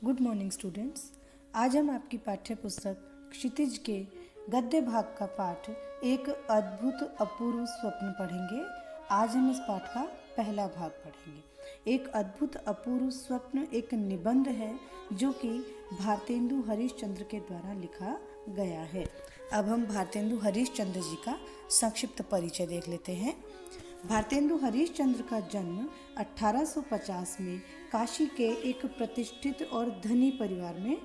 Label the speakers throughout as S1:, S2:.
S1: Good morning students. आज हम आपकी पाठ्य पुस्तक क्षितिज के गद्य भाग का पाठ एक अद्भुत अपूर्व स्वप्न पढ़ेंगे। आज हम इस पाठ का पहला भाग पढ़ेंगे। एक अद्भुत अपूर्व स्वप्न एक निबंध है जो कि भारतेंदु हरिश्चंद्र के द्वारा लिखा गया है। अब हम भारतेंदु हरिश्चंद्र जी का संक्षिप्त परिचय देख लेते हैं। भारतेंदु हरिश्चंद्र का जन्म 1850 में काशी के एक प्रतिष्ठित और धनी परिवार में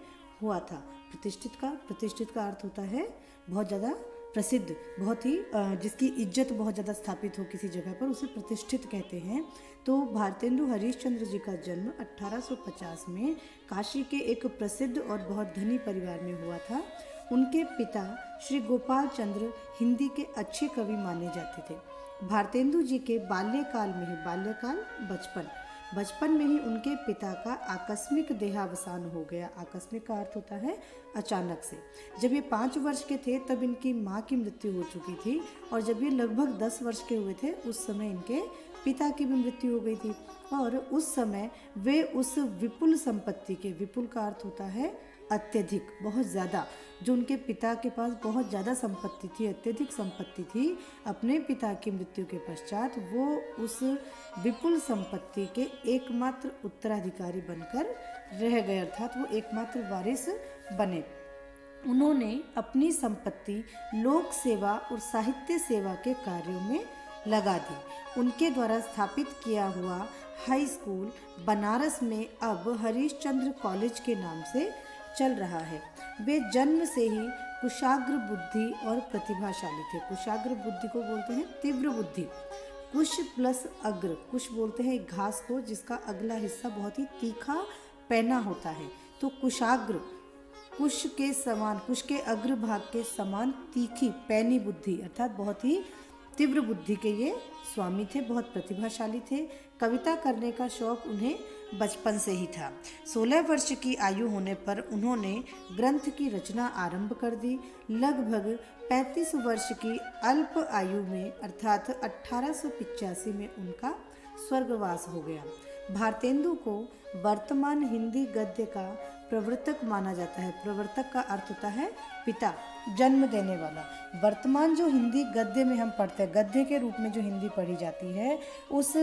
S1: हुआ था। प्रतिष्ठित का अर्थ होता है बहुत ज़्यादा प्रसिद्ध, बहुत ही जिसकी इज्जत बहुत ज़्यादा स्थापित हो किसी जगह पर, उसे प्रतिष्ठित कहते हैं। तो भारतेंदु हरिश्चंद्र जी का जन्म 1850 में काशी के एक प्रसिद्ध और बहुत धनी परिवार में हुआ था। उनके पिता श्री गोपाल चंद्र हिंदी के अच्छे कवि माने जाते थे। भारतेंदु जी के बचपन में ही उनके पिता का आकस्मिक देहावसान हो गया। आकस्मिक का अर्थ होता है अचानक से। जब ये 5 वर्ष के थे तब इनकी माँ की मृत्यु हो चुकी थी, और जब ये लगभग 10 वर्ष के हुए थे उस समय इनके पिता की भी मृत्यु हो गई थी। और उस समय वे उस विपुल संपत्ति के, विपुल का अर्थ होता है अत्यधिक, बहुत ज़्यादा, जो उनके पिता के पास बहुत ज़्यादा संपत्ति थी, अत्यधिक संपत्ति थी, अपने पिता की मृत्यु के पश्चात वो उस विपुल संपत्ति के एकमात्र उत्तराधिकारी बनकर रह गए, अर्थात वो एकमात्र वारिस बने। उन्होंने अपनी संपत्ति लोक सेवा और साहित्य सेवा के कार्यों में लगा दी। उनके द्वारा स्थापित किया हुआ हाई स्कूल बनारस में अब हरिश्चंद्र कॉलेज के नाम से चल रहा है। वे जन्म से ही कुशाग्र बुद्धि और प्रतिभाशाली थे। कुशाग्र बुद्धि को बोलते हैं तीव्र बुद्धि। कुश प्लस अग्र, कुश बोलते हैं एक घास को जिसका अगला हिस्सा बहुत ही तीखा पैना होता है। तो कुशाग्र, कुश के समान, कुश के अग्र भाग के समान तीखी पैनी बुद्धि, अर्थात बहुत ही तीव्र बुद्धि के ये स्वामी थे, बहुत प्रतिभाशाली थे। कविता करने का शौक उन्हें बचपन से ही था। 16 वर्ष की आयु होने पर उन्होंने ग्रंथ की रचना आरंभ कर दी। लगभग 35 वर्ष की अल्प आयु में अर्थात 1885 में उनका स्वर्गवास हो गया। भारतेंदु को वर्तमान हिंदी गद्य का प्रवर्तक माना जाता है। प्रवर्तक का अर्थ होता है पिता, जन्म देने वाला। वर्तमान जो हिंदी गद्य में हम पढ़ते हैं, गद्य के रूप में जो हिंदी पढ़ी जाती है, उस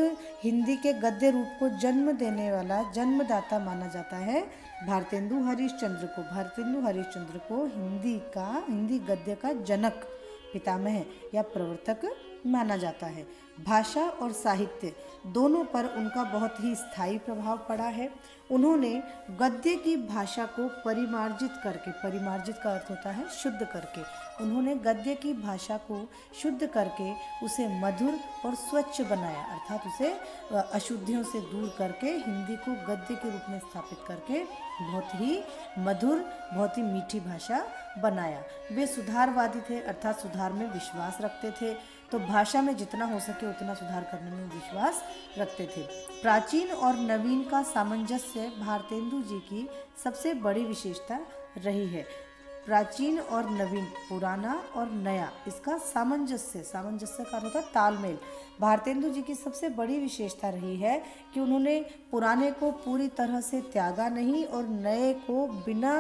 S1: हिंदी के गद्य रूप को जन्म देने वाला, जन्मदाता माना जाता है भारतेंदु हरिश्चंद्र को। भारतेंदु हरिश्चंद्र को हिंदी गद्य का जनक, पितामह या प्रवर्तक माना जाता है। भाषा और साहित्य दोनों पर उनका बहुत ही स्थायी प्रभाव पड़ा है। उन्होंने गद्य की भाषा को परिमार्जित करके, परिमार्जित का अर्थ होता है शुद्ध करके, उन्होंने गद्य की भाषा को शुद्ध करके उसे मधुर और स्वच्छ बनाया, अर्थात उसे अशुद्धियों से दूर करके हिंदी को गद्य के रूप में स्थापित करके बहुत ही मधुर, बहुत ही मीठी भाषा बनाया। वे सुधारवादी थे, अर्थात सुधार में विश्वास रखते थे। तो भाषा में जितना हो सके उतना सुधार करने में विश्वास रखते थे। प्राचीन और नवीन का सामंजस्य भारतेंदु जी की सबसे बड़ी विशेषता रही है। प्राचीन और नवीन, पुराना और नया, इसका सामंजस्य का अर्थ होता है तालमेल। भारतेंदु जी की सबसे बड़ी विशेषता रही है कि उन्होंने पुराने को पूरी तरह से त्यागा नहीं और नए को बिना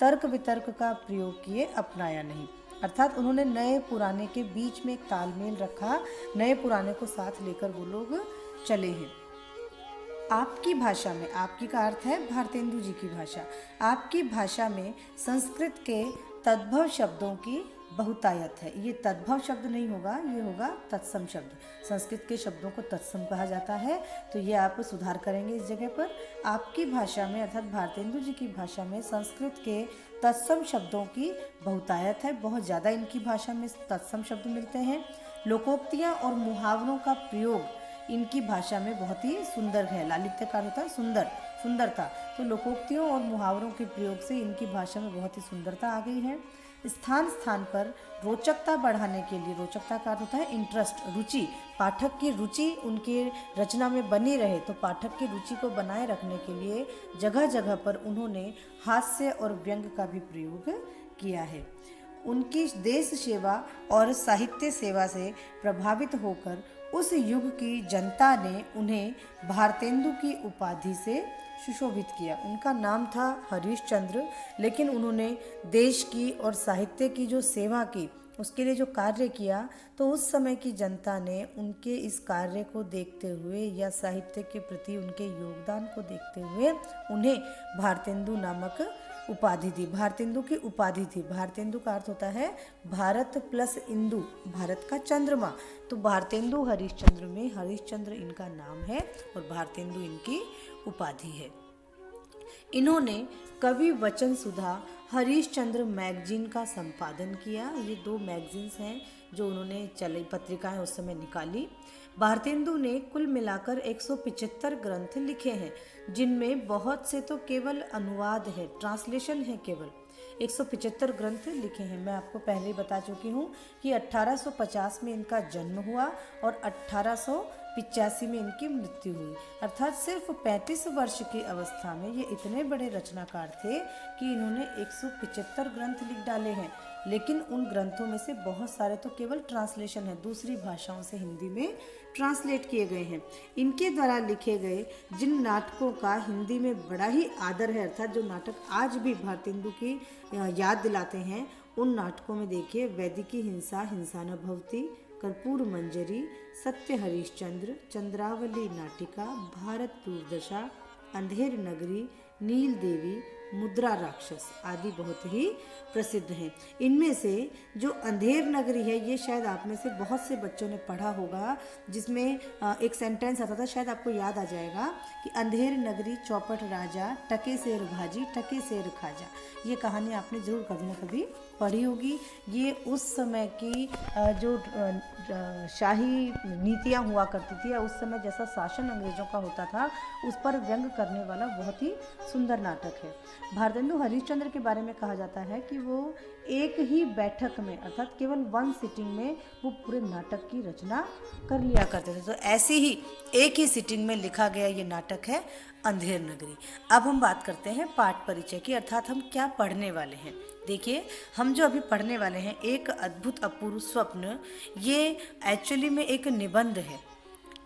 S1: तर्क वितर्क का प्रयोग किए अपनाया नहीं, अर्थात उन्होंने नए पुराने के बीच में एक तालमेल रखा, नए पुराने को साथ लेकर वो लोग चले हैं। आपकी भाषा में, आपकी का अर्थ है भारतेंदु जी की भाषा, आपकी भाषा में संस्कृत के तद्भव शब्दों की बहुतायत है। ये तद्भव शब्द नहीं होगा, ये होगा तत्सम शब्द। संस्कृत के शब्दों को तत्सम कहा जाता है, तो ये आप सुधार करेंगे इस जगह पर। आपकी भाषा में अर्थात भारतेंदु जी की भाषा में संस्कृत के तत्सम शब्दों की बहुतायत है, बहुत ज़्यादा इनकी भाषा में तत्सम शब्द मिलते हैं। लोकोक्तियाँ और मुहावरों का प्रयोग इनकी भाषा में बहुत ही सुंदर है। लालित्य का होता है सुंदरता, तो लोकोक्तियों और मुहावरों के प्रयोग से इनकी भाषा में बहुत ही सुंदरता आ गई है। स्थान स्थान पर रोचकता बढ़ाने के लिए, रोचकता का अर्थ होता है इंटरेस्ट, रुचि, पाठक की रुचि उनके रचना में बनी रहे, तो पाठक की रुचि को बनाए रखने के लिए जगह जगह पर उन्होंने हास्य और व्यंग का भी प्रयोग किया है। उनकी देश सेवा और साहित्य सेवा से प्रभावित होकर उस युग की जनता ने उन्हें भारतेंदु की उपाधि से सुशोभित किया। उनका नाम था हरीशचंद्र, लेकिन उन्होंने देश की और साहित्य की जो सेवा की, उसके लिए जो कार्य किया, तो उस समय की जनता ने उनके इस कार्य को देखते हुए या साहित्य के प्रति उनके योगदान को देखते हुए उन्हें भारतेंदु नामक उपाधि दी। भारतेंदु की उपाधि थी। भारतेंदु का अर्थ होता है भारत प्लस इंदु, भारत का चंद्रमा। तो भारतेंदु हरीशचंद्र में हरीशचंद्र इनका नाम है और भारतेंदु इनकी उपाधि है। इन्होंने कवि वचन सुधा हरीशचंद्र मैगजीन का संपादन किया। ये 2 मैगजीन्स हैं जो उन्होंने चली पत्रिकाएं उस समय निकाली। भारतेंदु ने कुल मिलाकर 175 ग्रंथ लिखे हैं, जिनमें बहुत से तो केवल अनुवाद है, ट्रांसलेशन है केवल। 175 ग्रंथ लिखे हैं। मैं आपको पहले ही बता चुकी हूँ कि 1850 में इनका जन्म हुआ और 1885 में इनकी मृत्यु हुई, अर्थात सिर्फ 35 वर्ष की अवस्था में ये इतने बड़े रचनाकार थे कि इन्होंने 175 ग्रंथ लिख डाले हैं। लेकिन उन ग्रंथों में से बहुत सारे तो केवल ट्रांसलेशन है, दूसरी भाषाओं से हिंदी में ट्रांसलेट किए गए हैं। इनके द्वारा लिखे गए जिन नाटकों का हिंदी में बड़ा ही आदर है, अर्थात जो नाटक आज भी भारतेंदु की याद दिलाते हैं, उन नाटकों में देखिए वैदिकी हिंसा, हिंसा न भवती, कर्पूर मंजरी, सत्य हरिश्चंद्र, चंद्रावली नाटिका, भारत दूरदशा, अंधेर नगरी, नील देवी, मुद्रा राक्षस आदि बहुत ही प्रसिद्ध हैं। इनमें से जो अंधेर नगरी है, ये शायद आप में से बहुत से बच्चों ने पढ़ा होगा, जिसमें एक सेंटेंस आता था, शायद आपको याद आ जाएगा कि अंधेर नगरी चौपट राजा, टके सेर भाजी, टके सेर खाजा। ये कहानी आपने जरूर कभी ना कभी पढ़ी होगी। ये उस समय की जो शाही नीतियाँ हुआ करती थी, या उस समय जैसा शासन अंग्रेजों का होता था, उस पर व्यंग करने वाला बहुत ही सुंदर नाटक है। भारतेंदु हरीशचंद्र के बारे में कहा जाता है कि वो एक ही बैठक में, अर्थात केवल 1 सिटिंग में वो पूरे नाटक की रचना कर लिया करते थे। तो ऐसी ही एक ही सिटिंग में लिखा गया ये नाटक है अंधेर नगरी। अब हम बात करते हैं पाठ परिचय की, अर्थात हम क्या पढ़ने वाले हैं। देखिए, हम जो अभी पढ़ने वाले हैं, एक अद्भुत अपूर्व स्वप्न, ये एक्चुअली में एक निबंध है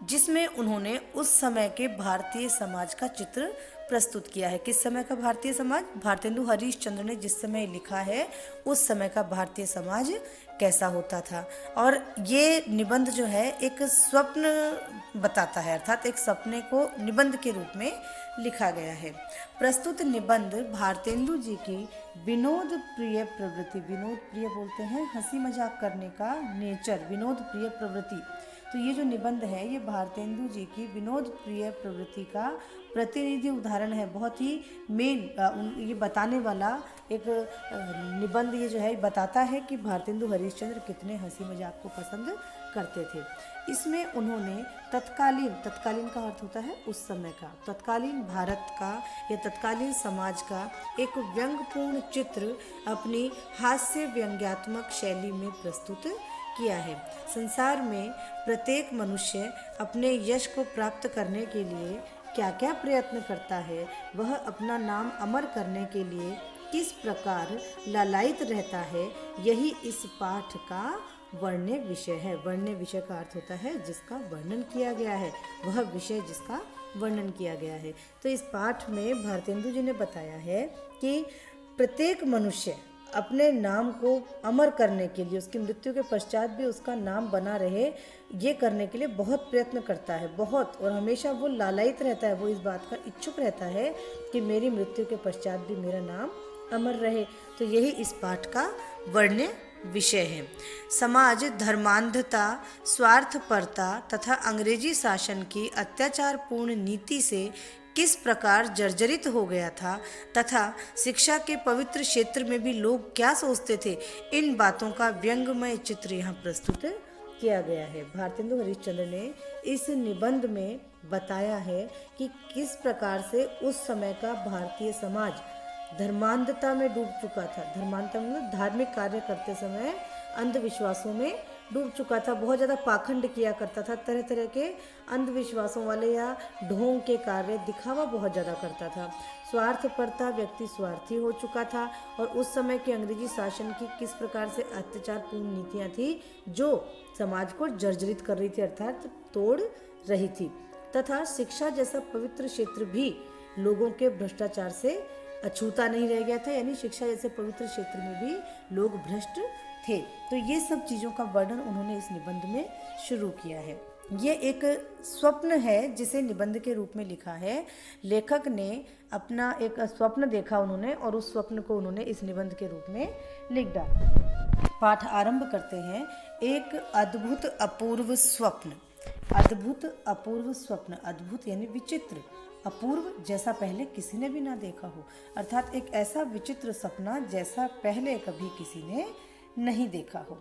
S1: जिसमें उन्होंने उस समय के भारतीय समाज का चित्र प्रस्तुत किया है। किस समय का भारतीय समाज? भारतेंदु हरीशचंद्र ने जिस समय लिखा है, उस समय का भारतीय समाज कैसा होता था। और ये निबंध जो है एक स्वप्न बताता है, अर्थात एक सपने को निबंध के रूप में लिखा गया है। प्रस्तुत निबंध भारतेंदु जी की विनोद प्रिय प्रवृत्ति, विनोद प्रिय बोलते हैं हंसी मजाक करने का नेचर, विनोद प्रिय प्रवृत्ति। तो ये जो निबंध है, ये भारतेंदु जी की विनोद प्रिय प्रवृत्ति का प्रतिनिधि उदाहरण है। बहुत ही मेन ये बताने वाला एक निबंध ये जो है बताता है कि भारतेंदु हरीशचंद्र कितने हंसी मजाक को पसंद करते थे। इसमें उन्होंने तत्कालीन का अर्थ होता है उस समय का, तत्कालीन भारत का या तत्कालीन समाज का एक व्यंग्यपूर्ण चित्र अपनी हास्य व्यंग्यात्मक शैली में प्रस्तुत किया है। संसार में प्रत्येक मनुष्य अपने यश को प्राप्त करने के लिए क्या क्या प्रयत्न करता है, वह अपना नाम अमर करने के लिए किस प्रकार लालायित रहता है, यही इस पाठ का वर्ण्य विषय है। वर्ण्य विषय का अर्थ होता है जिसका वर्णन किया गया है, वह विषय जिसका वर्णन किया गया है। तो इस पाठ में भारतेंदु जी ने बताया है कि प्रत्येक मनुष्य अपने नाम को अमर करने के लिए, उसकी मृत्यु के पश्चात भी उसका नाम बना रहे, ये करने के लिए बहुत प्रयत्न करता है, बहुत, और हमेशा वो लालायित रहता है, वो इस बात का इच्छुक रहता है कि मेरी मृत्यु के पश्चात भी मेरा नाम अमर रहे। तो यही इस पाठ का वर्ण्य विषय है। समाज धर्मांधता, स्वार्थपरता तथा अंग्रेजी शासन की अत्याचारपूर्ण नीति से किस प्रकार जर्जरित हो गया था तथा शिक्षा के पवित्र क्षेत्र में भी लोग क्या सोचते थे, इन बातों का व्यंग्यमय चित्र यहाँ प्रस्तुत किया गया है। भारतेंदु हरीशचंद्र ने इस निबंध में बताया है कि किस प्रकार से उस समय का भारतीय समाज धर्मांधता में डूब चुका था। धर्मांधता मतलब धार्मिक कार्य करते समय अंधविश्वासों में डूब चुका था, बहुत ज़्यादा पाखंड किया करता था, तरह तरह के अंधविश्वासों वाले या ढोंग के कार्य, दिखावा बहुत ज़्यादा करता था। स्वार्थपरता, व्यक्ति स्वार्थी हो चुका था, और उस समय के अंग्रेजी शासन की किस प्रकार से अत्याचारपूर्ण नीतियाँ थी जो समाज को जर्जरित कर रही थी, अर्थात तोड़ रही थी। तथा शिक्षा जैसा पवित्र क्षेत्र भी लोगों के भ्रष्टाचार से अछूता नहीं रह गया था, यानी शिक्षा जैसे पवित्र क्षेत्र में भी लोग भ्रष्ट थे। तो ये सब चीज़ों का वर्णन उन्होंने इस निबंध में शुरू किया है। ये एक स्वप्न है जिसे निबंध के रूप में लिखा है। लेखक ने अपना एक स्वप्न देखा उन्होंने, और उस स्वप्न को उन्होंने इस निबंध के रूप में लिख डाला। पाठ आरंभ करते हैं। एक अद्भुत अपूर्व स्वप्न। अद्भुत अपूर्व स्वप्न, अद्भुत यानी विचित्र, अपूर्व जैसा पहले किसी ने भी ना देखा हो, अर्थात एक ऐसा विचित्र सपना जैसा पहले कभी किसी ने नहीं देखा हो।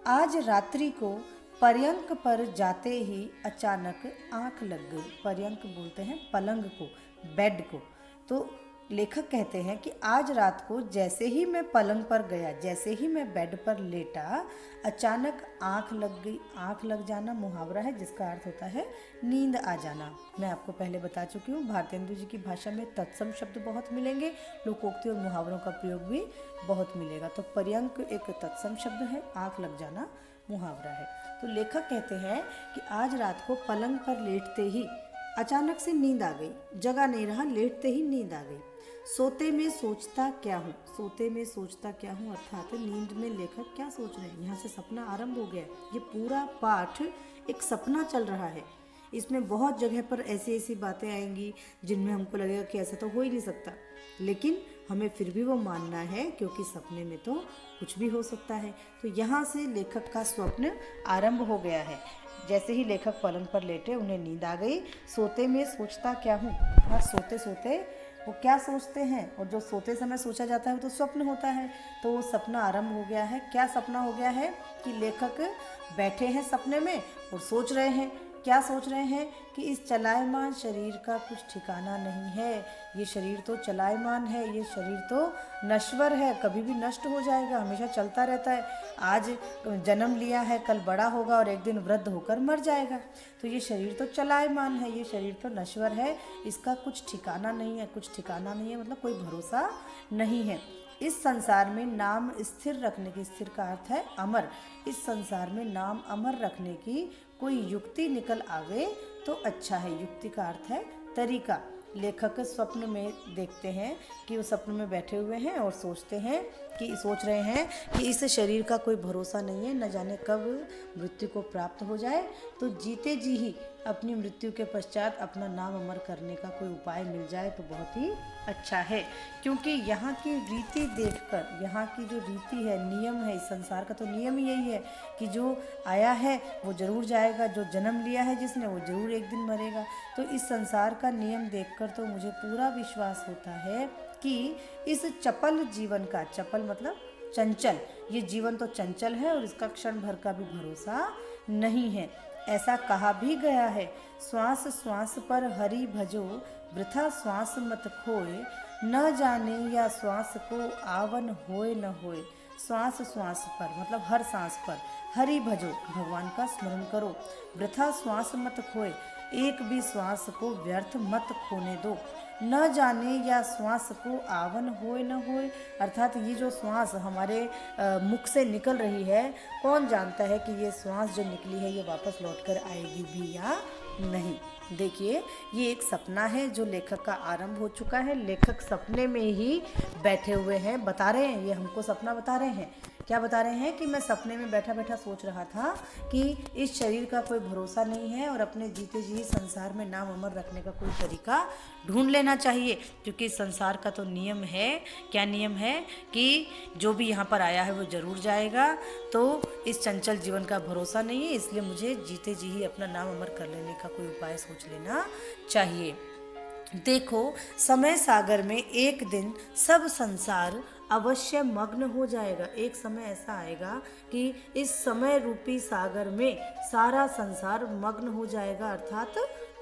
S1: आज रात्रि को पर्यंक पर जाते ही अचानक आंख लग गई। पर्यंक बोलते हैं पलंग को, बेड को। तो लेखक कहते हैं कि आज रात को जैसे ही मैं पलंग पर गया, जैसे ही मैं बेड पर लेटा, अचानक आंख लग गई। आंख लग जाना मुहावरा है जिसका अर्थ होता है नींद आ जाना। मैं आपको पहले बता चुकी हूँ, भारतेंदु जी की भाषा में तत्सम शब्द बहुत मिलेंगे, लोकोक्ति और मुहावरों का प्रयोग भी बहुत मिलेगा। तो पर्यंक एक तत्सम शब्द है, आंख लग जाना मुहावरा है। तो लेखक कहते हैं कि आज रात को पलंग पर लेटते ही अचानक से नींद आ गई। जगा नहीं रहा, लेटते ही नींद आ गई। सोते में सोचता क्या हूँ, सोते में सोचता क्या हूँ अर्थात नींद में लेखक क्या सोच रहे हैं। यहाँ से सपना आरंभ हो गया। ये पूरा पाठ एक सपना चल रहा है। इसमें बहुत जगह पर ऐसी ऐसी बातें आएंगी जिनमें हमको लगेगा कि ऐसा तो हो ही नहीं सकता, लेकिन हमें फिर भी वो मानना है क्योंकि सपने में तो कुछ भी हो सकता है। तो यहाँ से लेखक का स्वप्न आरंभ हो गया है। जैसे ही लेखक पलंग पर लेटे, उन्हें नींद आ गई। सोते में सोचता क्या हूँ, हर सोते सोते वो क्या सोचते हैं, और जो सोते समय सोचा जाता है वो तो स्वप्न होता है। तो वो सपना आरंभ हो गया है। क्या सपना हो गया है कि लेखक बैठे हैं सपने में और सोच रहे हैं। क्या सोच रहे हैं कि इस चलायमान शरीर का कुछ ठिकाना नहीं है। ये शरीर तो चलायमान है, ये शरीर तो नश्वर है, कभी भी नष्ट हो जाएगा, हमेशा चलता रहता है। आज जन्म लिया है, कल बड़ा होगा और एक दिन वृद्ध होकर मर जाएगा। तो ये शरीर तो चलायमान है, ये शरीर तो नश्वर है, इसका कुछ ठिकाना नहीं है। कुछ ठिकाना नहीं है मतलब कोई भरोसा नहीं है। इस संसार में नाम स्थिर रखने की, स्थिर का अर्थ है अमर, इस संसार में नाम अमर रखने की कोई युक्ति निकल आवे तो अच्छा है। युक्ति का अर्थ है तरीका। लेखक स्वप्न में देखते हैं कि वो सपने में बैठे हुए हैं और सोच रहे हैं कि इस शरीर का कोई भरोसा नहीं है, न जाने कब मृत्यु को प्राप्त हो जाए। तो जीते जी ही अपनी मृत्यु के पश्चात अपना नाम अमर करने का कोई उपाय मिल जाए तो बहुत ही अच्छा है। क्योंकि यहाँ की रीति देखकर, यहाँ की जो रीति है, नियम है, इस संसार का तो नियम ही यही है कि जो आया है वो जरूर जाएगा, जो जन्म लिया है जिसने वो जरूर एक दिन मरेगा। तो इस संसार का नियम देखकर तो मुझे पूरा विश्वास होता है कि इस चपल जीवन का, चपल मतलब चंचल, ये जीवन तो चंचल है और इसका क्षण भर का भी भरोसा नहीं है। ऐसा कहा भी गया है, श्वास श्वास पर हरि भजो, वृथा श्वास मत खोए, न जाने या श्वास को आवन होए न होए। श्वास श्वास पर मतलब हर सांस पर हरि भजो, भगवान का स्मरण करो, वृथा श्वास मत खोए, एक भी श्वास को व्यर्थ मत खोने दो। न जाने या श्वास को आवन होए न होए, अर्थात ये जो श्वास हमारे मुख से निकल रही है, कौन जानता है कि ये श्वास जो निकली है ये वापस लौटकर आएगी भी या नहीं। देखिए, ये एक सपना है जो लेखक का आरंभ हो चुका है। लेखक सपने में ही बैठे हुए हैं, बता रहे हैं, ये हमको सपना बता रहे हैं। क्या बता रहे हैं कि मैं सपने में बैठा बैठा सोच रहा था कि इस शरीर का कोई भरोसा नहीं है और अपने जीते जी संसार में नाम अमर रखने का कोई तरीका ढूंढ लेना चाहिए। क्योंकि संसार का तो नियम है, क्या नियम है कि जो भी यहाँ पर आया है वो जरूर जाएगा। तो इस चंचल जीवन का भरोसा नहीं है, इसलिए मुझे जीते जी ही अपना नाम अमर कर लेने का कोई उपाय सोच लेना चाहिए। देखो, समय सागर में एक दिन सब संसार अवश्य मग्न हो जाएगा। एक समय ऐसा आएगा कि इस समय रूपी सागर में सारा संसार मग्न हो जाएगा, अर्थात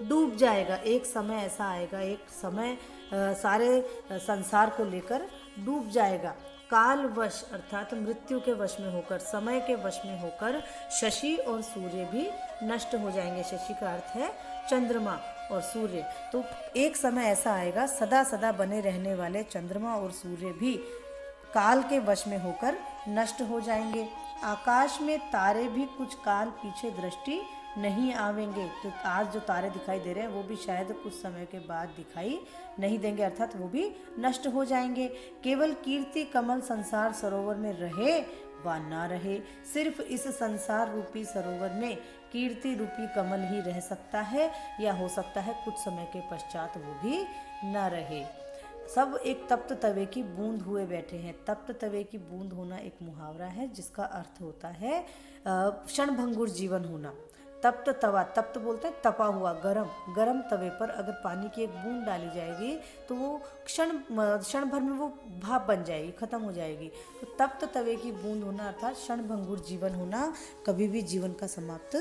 S1: डूब जाएगा। एक समय ऐसा आएगा, एक समय सारे संसार को लेकर डूब जाएगा। कालवश अर्थात मृत्यु के वश में होकर, समय के वश में होकर शशि और सूर्य भी नष्ट हो जाएंगे। शशि का अर्थ है चंद्रमा और सूर्य। तो एक समय ऐसा आएगा, सदा सदा बने रहने वाले चंद्रमा और सूर्य भी काल के वश में होकर नष्ट हो जाएंगे। आकाश में तारे भी कुछ काल पीछे दृष्टि नहीं आवेंगे। तो आज जो तारे दिखाई दे रहे हैं वो भी शायद कुछ समय के बाद दिखाई नहीं देंगे, अर्थात वो भी नष्ट हो जाएंगे। केवल कीर्ति कमल संसार सरोवर में रहे व ना रहे, सिर्फ इस संसार रूपी सरोवर में कीर्ति रूपी कमल ही रह सकता है, या हो सकता है कुछ समय के पश्चात वो भी न रहे। सब एक तप्त तवे की बूंद हुए बैठे हैं। तप्त तवे की बूंद होना एक मुहावरा है जिसका अर्थ होता है क्षणभंगुर जीवन होना। तप्त तवा, तप्त बोलते हैं तपा हुआ, गरम, गरम तवे पर अगर पानी की एक बूंद डाली जाएगी तो वो क्षण भर में वो भाप बन जाएगी, खत्म हो जाएगी। तो तप्त तवे की बूंद होना अर्थात क्षणभंगुर जीवन होना, कभी भी जीवन का समाप्त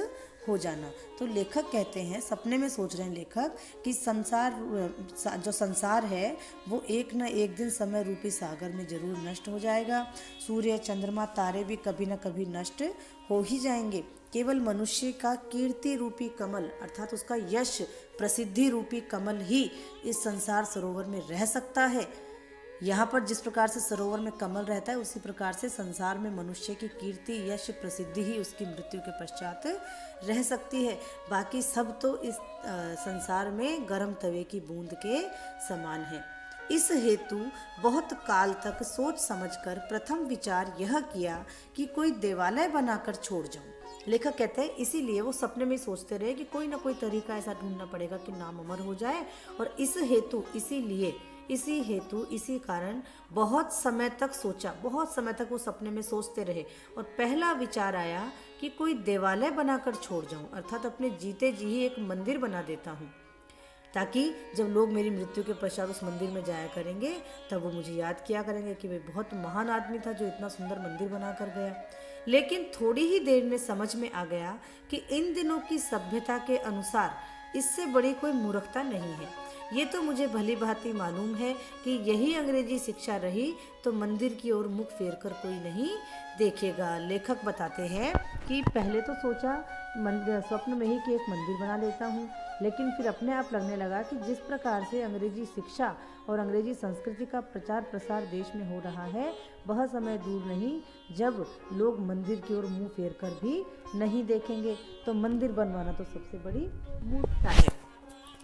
S1: हो जाना। तो लेखक कहते हैं, सपने में सोच रहे हैं लेखक कि जो संसार है वो एक न एक दिन समय रूपी सागर में जरूर नष्ट हो जाएगा। सूर्य, चंद्रमा, तारे भी कभी न कभी नष्ट हो ही जाएंगे। केवल मनुष्य का कीर्ति रूपी कमल अर्थात उसका यश प्रसिद्धि रूपी कमल ही इस संसार सरोवर में रह सकता है। यहाँ पर जिस प्रकार से सरोवर में कमल रहता है उसी प्रकार से संसार में मनुष्य की कीर्ति, यश, प्रसिद्धि ही उसकी मृत्यु के पश्चात रह सकती है। बाकी सब तो इस संसार में गर्म तवे की बूंद के समान है। इस हेतु बहुत काल तक सोच समझकर प्रथम विचार यह किया कि कोई देवालय बनाकर छोड़ जाऊं। लेखक कहते हैं इसीलिए वो सपने में सोचते रहे कि कोई ना कोई तरीका ऐसा ढूंढना पड़ेगा कि नाम अमर हो जाए, और इसी कारण बहुत समय तक सोचा, बहुत समय तक वो सपने में सोचते रहे और पहला विचार आया कि कोई देवालय बनाकर छोड़ जाऊं, अर्थात अपने जीते जी ही एक मंदिर बना देता हूं, ताकि जब लोग मेरी मृत्यु के पश्चात उस मंदिर में जाया करेंगे तब वो मुझे याद किया करेंगे कि वे बहुत महान आदमी था जो इतना सुंदर मंदिर बना कर गया। लेकिन थोड़ी ही देर में समझ में आ गया कि इन दिनों की सभ्यता के अनुसार इससे बड़ी कोई मूर्खता नहीं है। ये तो मुझे भली भांति मालूम है कि यही अंग्रेजी शिक्षा रही तो मंदिर की ओर मुख फेर कर कोई नहीं देखेगा। लेखक बताते हैं कि पहले तो सोचा स्वप्न में ही कि एक मंदिर बना लेता हूँ, लेकिन फिर अपने आप लगने लगा कि जिस प्रकार से अंग्रेजी शिक्षा और अंग्रेजी संस्कृति का प्रचार प्रसार देश में हो रहा है, वह समय दूर नहीं जब लोग मंदिर की ओर मुंह फेर कर भी नहीं देखेंगे। तो मंदिर बनवाना तो सबसे बड़ी मूर्खता है।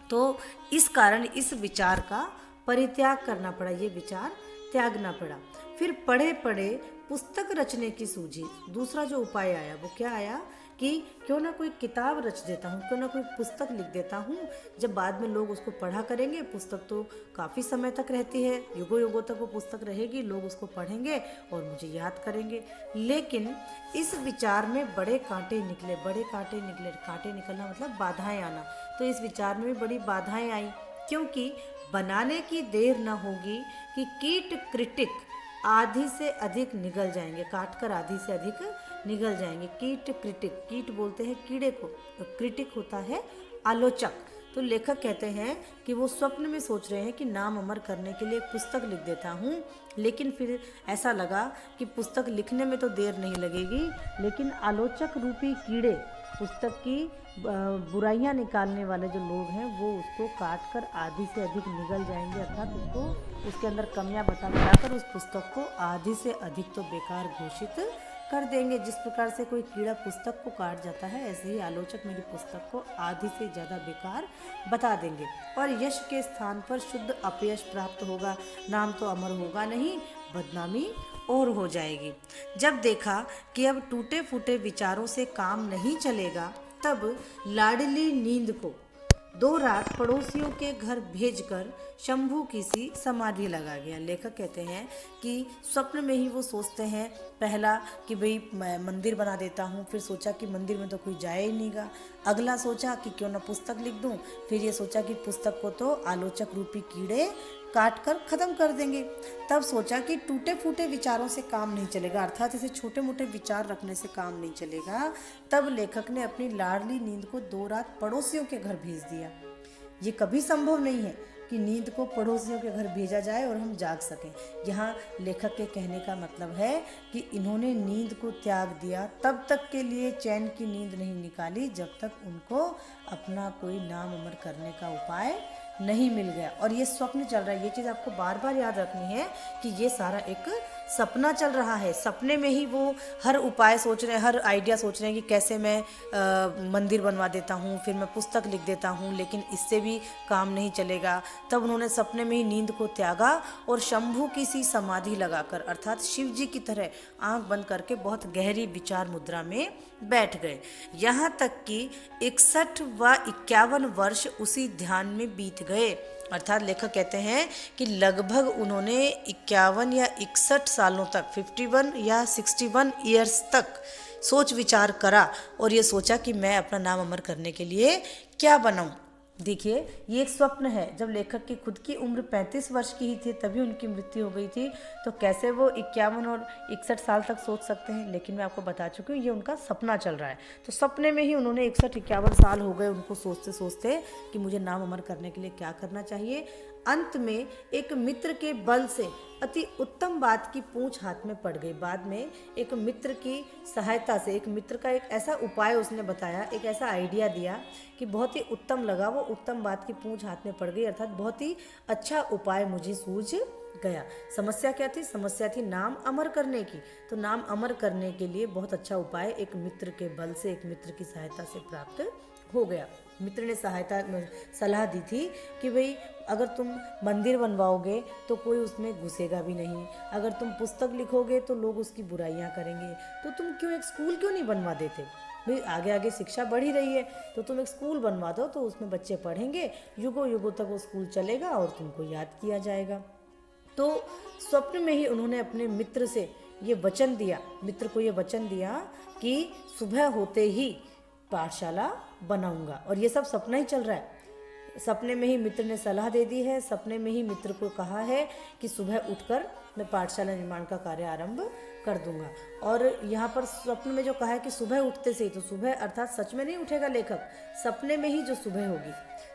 S1: तो इस कारण इस विचार का परित्याग करना पड़ा, ये विचार त्यागना पड़ा। फिर पढ़े पढ़े पुस्तक रचने की सूझी। दूसरा जो उपाय आया वो क्या आया कि क्यों ना कोई किताब रच देता हूँ, क्यों ना कोई पुस्तक लिख देता हूँ, जब बाद में लोग उसको पढ़ा करेंगे। पुस्तक तो काफ़ी समय तक रहती है, युगों युगों तक वो पुस्तक रहेगी, लोग उसको पढ़ेंगे और मुझे याद करेंगे। लेकिन इस विचार में बड़े कांटे निकले, कांटे निकलना मतलब बाधाएं आना। तो इस विचार में भी बड़ी बाधाएं आई, क्योंकि बनाने की देर न होगी कि कीट क्रिटिक आधी से अधिक निगल जाएंगे, काट कर आधी से अधिक निगल जाएंगे। कीट क्रिटिक, कीट बोलते हैं कीड़े को, क्रिटिक होता है आलोचक। तो लेखक कहते हैं कि वो स्वप्न में सोच रहे हैं कि नाम अमर करने के लिए पुस्तक लिख देता हूँ, लेकिन फिर ऐसा लगा कि पुस्तक लिखने में तो देर नहीं लगेगी, लेकिन आलोचक रूपी कीड़े, पुस्तक की बुराइयां निकालने वाले जो लोग हैं वो उसको काट कर आधी से अधिक निगल जाएंगे, अर्थात उसको उसके अंदर कमियां बताकर उस पुस्तक को आधी से अधिक तो बेकार घोषित कर देंगे। जिस प्रकार से कोई कीड़ा पुस्तक को काट जाता है, ऐसे ही आलोचक मेरी पुस्तक को आधी से ज़्यादा बेकार बता देंगे और यश के स्थान पर शुद्ध अपयश प्राप्त होगा। नाम तो अमर होगा नहीं, बदनामी और हो जाएगी। जब देखा कि अब टूटे फूटे विचारों से काम नहीं चलेगा, तब लाडली नींद को 2 रात पड़ोसियों के घर भेजकर शंभू की सी समाधि लगा गया। लेखक कहते हैं कि स्वप्न में ही वो सोचते हैं, पहला कि भाई मैं मंदिर बना देता हूँ, फिर सोचा कि मंदिर में तो कोई जाए ही नहींगा। अगला सोचा कि क्यों ना पुस्तक लिख दूँ, फिर ये सोचा कि पुस्तक को तो आलोचक रूपी कीड़े काट कर ख़त्म कर देंगे। तब सोचा कि टूटे फूटे विचारों से काम नहीं चलेगा, अर्थात ऐसे छोटे मोटे विचार रखने से काम नहीं चलेगा। तब लेखक ने अपनी लाडली नींद को 2 रात पड़ोसियों के घर भेज दिया। ये कभी संभव नहीं है कि नींद को पड़ोसियों के घर भेजा जाए और हम जाग सकें। यहाँ लेखक के कहने का मतलब है कि इन्होंने नींद को त्याग दिया, तब तक के लिए चैन की नींद नहीं निकाली जब तक उनको अपना कोई नाम अमर करने का उपाय नहीं मिल गया। और ये स्वप्न चल रहा है, ये चीज़ आपको बार बार याद रखनी है कि ये सारा एक सपना चल रहा है, सपने में ही वो हर उपाय सोच रहे हैं, हर आइडिया सोच रहे हैं कि कैसे मैं मंदिर बनवा देता हूँ, फिर मैं पुस्तक लिख देता हूँ, लेकिन इससे भी काम नहीं चलेगा। तब उन्होंने सपने में ही नींद को त्यागा और शंभू की सी समाधि लगाकर अर्थात शिव जी की तरह आंख बंद करके बहुत गहरी विचार मुद्रा में बैठ गए। यहाँ तक कि 61 व 51 वर्ष उसी ध्यान में बीत गए। अर्थात लेखक कहते हैं कि लगभग उन्होंने 51 या 61 सालों तक 51 या 61 ईयर्स तक सोच विचार करा और ये सोचा कि मैं अपना नाम अमर करने के लिए क्या बनाऊं। देखिए, ये एक स्वप्न है। जब लेखक की खुद की उम्र 35 वर्ष की ही थी तभी उनकी मृत्यु हो गई थी, तो कैसे वो 51 और 61 साल तक सोच सकते हैं। लेकिन मैं आपको बता चुकी हूँ ये उनका सपना चल रहा है। तो सपने में ही उन्होंने 61-51 साल हो गए उनको सोचते सोचते कि मुझे नाम अमर करने के लिए क्या करना चाहिए। अंत में एक मित्र के बल से अति उत्तम बात की पूंछ हाथ में पड़ गई। बाद में एक मित्र की सहायता से, एक मित्र का एक ऐसा उपाय उसने बताया, एक ऐसा आइडिया दिया कि बहुत ही उत्तम लगा। वो उत्तम बात की पूंछ हाथ में पड़ गई, अर्थात बहुत ही अच्छा उपाय मुझे सूझ गया। समस्या क्या थी? समस्या थी नाम अमर करने की। तो नाम अमर करने के लिए बहुत अच्छा उपाय एक मित्र के बल से, एक मित्र की सहायता से प्राप्त हो गया। मित्र ने सलाह दी थी कि भाई अगर तुम मंदिर बनवाओगे तो कोई उसमें घुसेगा भी नहीं, अगर तुम पुस्तक लिखोगे तो लोग उसकी बुराइयां करेंगे, तो तुम क्यों एक स्कूल क्यों नहीं बनवा देते? भाई आगे आगे शिक्षा बढ़ ही रही है तो तुम एक स्कूल बनवा दो, तो उसमें बच्चे पढ़ेंगे, युगों युगों तक वो स्कूल चलेगा और तुमको याद किया जाएगा। तो स्वप्न में ही उन्होंने अपने मित्र से ये वचन दिया, मित्र को ये वचन दिया कि सुबह होते ही पाठशाला बनाऊंगा। और ये सब सपना ही चल रहा है। सपने में ही मित्र ने सलाह दे दी है, सपने में ही मित्र को कहा है कि सुबह उठकर मैं पाठशाला निर्माण का कार्य आरंभ कर दूंगा। और यहाँ पर स्वप्न में जो कहा है कि सुबह उठते से ही, तो सुबह अर्थात सच में नहीं उठेगा लेखक, सपने में ही जो सुबह होगी।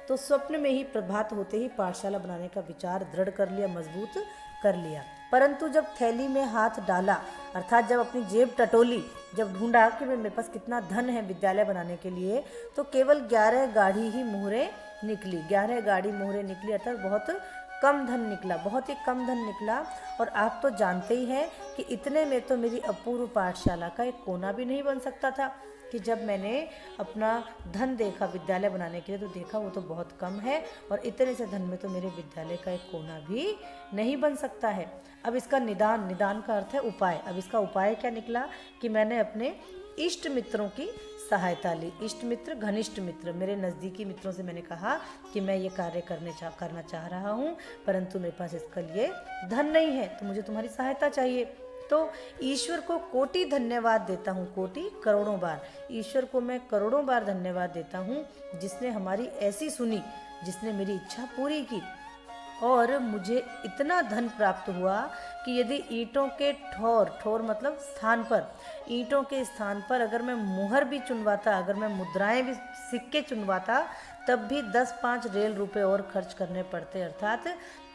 S1: तो स्वप्न में ही प्रभात होते ही पाठशाला बनाने का विचार दृढ़ कर लिया, मजबूत कर लिया। परंतु जब थैली में हाथ डाला, अर्थात जब अपनी जेब टटोली, जब ढूंढा कि मेरे पास कितना धन है विद्यालय बनाने के लिए, तो केवल 11 गाड़ी ही मोहरे निकली। 11 गाड़ी मोहरे निकली, अर्थात बहुत कम धन निकला, बहुत ही कम धन निकला। और आप तो जानते ही हैं कि इतने में तो मेरी अपूर्व पाठशाला का एक कोना भी नहीं बन सकता था। कि जब मैंने अपना धन देखा विद्यालय बनाने के लिए तो देखा वो तो बहुत कम है, और इतने से धन में तो मेरे विद्यालय का एक कोना भी नहीं बन सकता है। अब इसका निदान का अर्थ है उपाय। अब इसका उपाय क्या निकला कि मैंने अपने इष्ट मित्रों की सहायता ली। इष्ट मित्र, घनिष्ठ मित्र, मेरे नज़दीकी मित्रों से मैंने कहा कि मैं ये कार्य करना चाह रहा हूँ, परंतु मेरे पास इसके लिए धन नहीं है, तो मुझे तुम्हारी सहायता चाहिए। तो ईश्वर को कोटि धन्यवाद देता हूँ, कोटि करोड़ों बार। ईश्वर को मैं करोड़ों बार धन्यवाद देता हूँ जिसने हमारी ऐसी सुनी, जिसने मेरी इच्छा पूरी की। और मुझे इतना धन प्राप्त हुआ कि यदि ईंटों के ठोर मतलब स्थान पर, ईंटों के स्थान पर अगर मैं मुहर भी चुनवाता, अगर मैं मुद्राएं भी, सिक्के चुनवाता, तब भी 10-5 रेल रुपए और खर्च करने पड़ते, अर्थात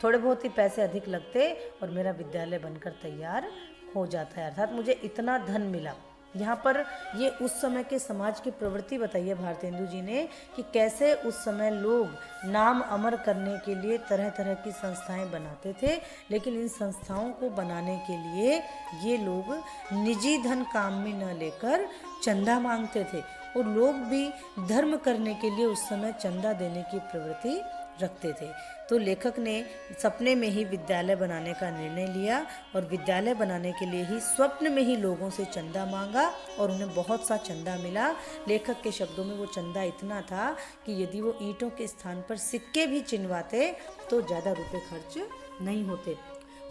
S1: थोड़े बहुत ही पैसे अधिक लगते और मेरा विद्यालय बनकर तैयार हो जाता है। अर्थात मुझे इतना धन मिला। यहाँ पर ये उस समय के समाज की प्रवृत्ति बताई है भारतेंदु जी ने कि कैसे उस समय लोग नाम अमर करने के लिए तरह तरह की संस्थाएं बनाते थे, लेकिन इन संस्थाओं को बनाने के लिए ये लोग निजी धन काम में न लेकर चंदा मांगते थे। और लोग भी धर्म करने के लिए उस समय चंदा देने की प्रवृत्ति रखते थे। तो लेखक ने सपने में ही विद्यालय बनाने का निर्णय लिया और विद्यालय बनाने के लिए ही स्वप्न में ही लोगों से चंदा मांगा और उन्हें बहुत सा चंदा मिला। लेखक के शब्दों में वो चंदा इतना था कि यदि वो ईंटों के स्थान पर सिक्के भी चिनवाते तो ज़्यादा रुपए खर्च नहीं होते।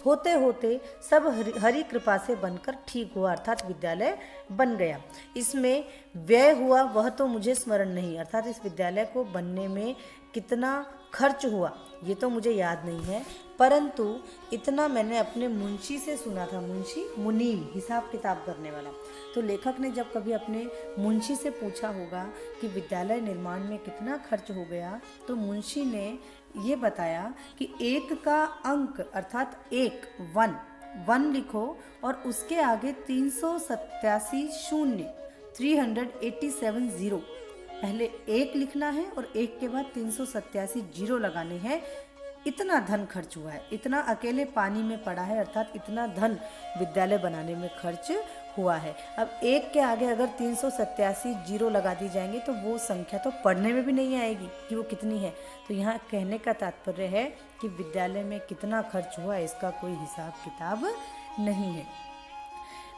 S1: होते होते सब हरि कृपा से बनकर ठीक हुआ, अर्थात विद्यालय बन गया। इसमें व्यय हुआ वह तो मुझे स्मरण नहीं, अर्थात इस विद्यालय को बनने में कितना खर्च हुआ ये तो मुझे याद नहीं है, परंतु इतना मैंने अपने मुंशी से सुना था। मुंशी मुनीम, हिसाब किताब करने वाला। तो लेखक ने जब कभी अपने मुंशी से पूछा होगा कि विद्यालय निर्माण में कितना खर्च हो गया, तो मुंशी ने ये बताया कि एक का अंक अर्थात एक, वन लिखो और उसके आगे 387 शून्य, 387 जीरो, पहले एक लिखना है और एक के बाद 387 जीरो लगाने हैं। इतना धन खर्च हुआ है, इतना अकेले पानी में पड़ा है, अर्थात इतना धन विद्यालय बनाने में खर्च हुआ है। अब एक के आगे अगर 387 जीरो लगा दी जाएंगे तो वो संख्या तो पढ़ने में भी नहीं आएगी कि वो कितनी है। तो यहाँ कहने का तात्पर्य है कि विद्यालय में कितना खर्च हुआ इसका कोई हिसाब किताब नहीं है।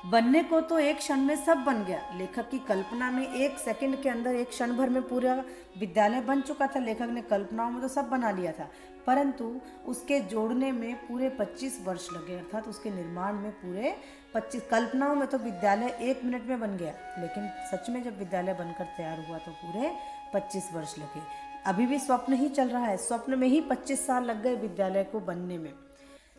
S1: बनने को तो एक क्षण में सब बन गया। लेखक की कल्पना में एक सेकंड के अंदर, एक क्षण भर में पूरा विद्यालय बन चुका था। लेखक ने कल्पनाओं में तो सब बना लिया था, परंतु उसके जोड़ने में पूरे 25 वर्ष लगे, अर्थात उसके निर्माण में पूरे 25। कल्पनाओं में तो विद्यालय 1 मिनट में बन गया, लेकिन सच में जब विद्यालय बनकर तैयार हुआ तो पूरे 25 वर्ष लगे। अभी भी स्वप्न ही चल रहा है, स्वप्न में ही 25 साल लग गए विद्यालय को बनने में।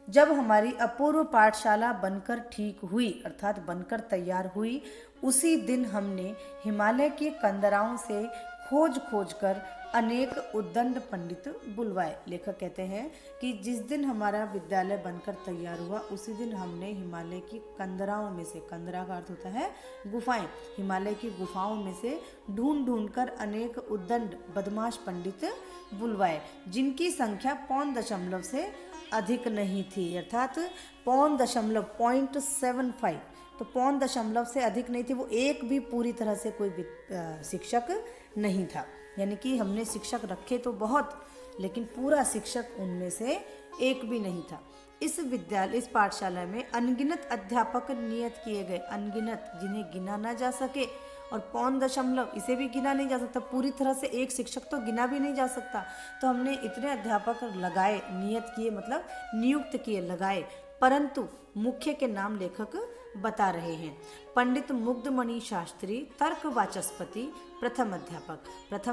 S1: जब हमारी अपूर्व पाठशाला बनकर ठीक हुई, अर्थात बनकर तैयार हुई, उसी दिन हमने हिमालय की कंदराओं से खोज कर अनेक उद्दंड पंडित बुलवाए। लेखक कहते हैं कि जिस दिन हमारा विद्यालय बनकर तैयार हुआ उसी दिन हमने हिमालय की कंदराओं में से, कंदरा का अर्थ होता है गुफाएं, हिमालय की गुफाओं में से ढूंढ कर अनेक उद्दंड बदमाश पंडित बुलवाए, जिनकी संख्या 0.5 से अधिक नहीं थी, अर्थात 0.75, तो 0.5 से अधिक नहीं थी। वो एक भी पूरी तरह से कोई शिक्षक नहीं था, यानी कि हमने शिक्षक रखे तो बहुत, लेकिन पूरा शिक्षक उनमें से एक भी नहीं था। इस पाठशाला में अनगिनत अध्यापक नियत किए गए, अनगिनत जिन्हें गिना ना जा सके, और 0.5 इसे भी गिना नहीं जा सकता, पूरी तरह से एक शिक्षक तो गिना भी नहीं जा सकता। तो हमने इतने अध्यापक लगाए, नियत किए मतलब नियुक्त किए, लगाए, परंतु मुख्य के नाम लेखक बता रहे हैं। पंडित मुग्धमणि शास्त्री, तर्क वाचस्पति, प्रथम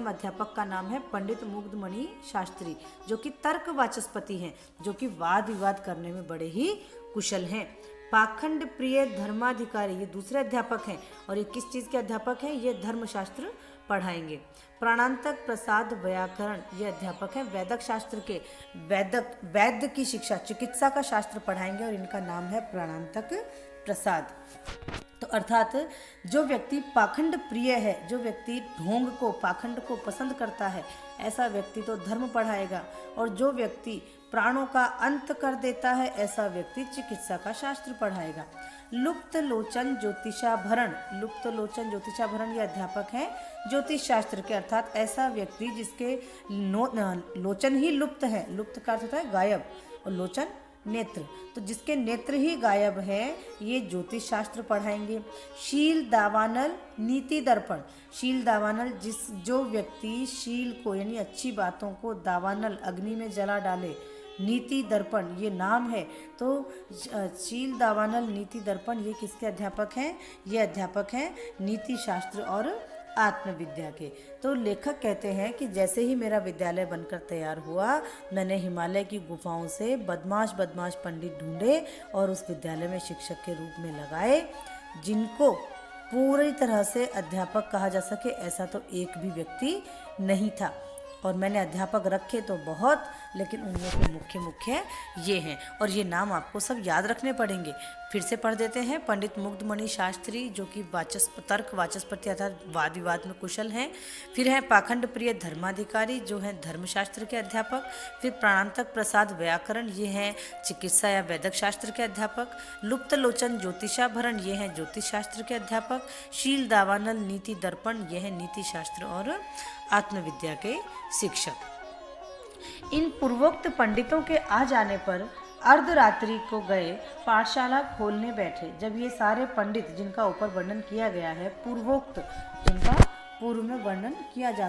S1: अध्यापक का नाम है पंडित मुग्धमणि शास्त्री, जो कि तर्क वाचस्पति हैं, जो कि वाद विवाद करने में बड़े ही कुशल हैं। पाखंड प्रिय धर्माधिकारी, ये दूसरे अध्यापक हैं, और ये किस चीज़ के अध्यापक हैं? ये धर्मशास्त्र पढ़ाएंगे। प्राणांतक प्रसाद व्याकरण, ये अध्यापक हैं वैदिक शास्त्र के, वैद्य की शिक्षा, चिकित्सा का शास्त्र पढ़ाएंगे, और इनका नाम है प्राणांतक प्रसाद। तो अर्थात जो व्यक्ति पाखंड प्रिय है, जो व्यक्ति ढोंग को, पाखंड को पसंद करता है, ऐसा व्यक्ति तो धर्म पढ़ाएगा, और जो व्यक्ति प्राणों का अंत कर देता है, ऐसा व्यक्ति चिकित्सा का शास्त्र पढ़ाएगा। लुप्त लोचन ज्योतिषाभरण, ये अध्यापक हैं ज्योतिष शास्त्र के, अर्थात ऐसा व्यक्ति जिसके लोचन ही लुप्त है, लुप्त का अर्थ होता है गायब, और लोचन नेत्र, तो जिसके नेत्र ही गायब है, ये ज्योतिष शास्त्र पढ़ाएंगे। शील दावानल नीति दर्पण, जो व्यक्ति शील को यानी अच्छी बातों को दावानल अग्नि में जला डाले, नीति दर्पण ये नाम है, तो शील दावानल नीति दर्पण ये किसके अध्यापक हैं? ये अध्यापक हैं नीति शास्त्र और आत्मविद्या के। तो लेखक कहते हैं कि जैसे ही मेरा विद्यालय बनकर तैयार हुआ, मैंने हिमालय की गुफाओं से बदमाश पंडित ढूंढे और उस विद्यालय में शिक्षक के रूप में लगाए, जिनको पूरी तरह से अध्यापक कहा जा सके ऐसा तो एक भी व्यक्ति नहीं था। और मैंने अध्यापक रखे तो बहुत, लेकिन उनमें से मुख्य ये हैं, और ये नाम आपको सब याद रखने पड़ेंगे। फिर से पढ़ देते हैं। पंडित मुग्धमणि शास्त्री, जो कि तर्क वाचस्पति अर्थात वाद विवाद में कुशल हैं। फिर हैं पाखंड प्रिय धर्माधिकारी, जो हैं धर्मशास्त्र के अध्यापक। फिर प्राणांतक प्रसाद व्याकरण, ये हैं चिकित्सा या वैदिक शास्त्र के अध्यापक। लुप्त लोचन ज्योतिषाभरण, ये हैं ज्योतिष शास्त्र के अध्यापक। शील दावानल नीति दर्पण, ये हैं नीति शास्त्र और आत्मविद्या के शिक्षक। इन पूर्वोक्त पंडितों के आ जाने पर अर्धरात्रि को गए पाठशाला खोलने बैठे। जब ये सारे पंडित जिनका ऊपर वर्णन किया गया है, पूर्वोक्त जिनका पूर्व में वर्णन किया जा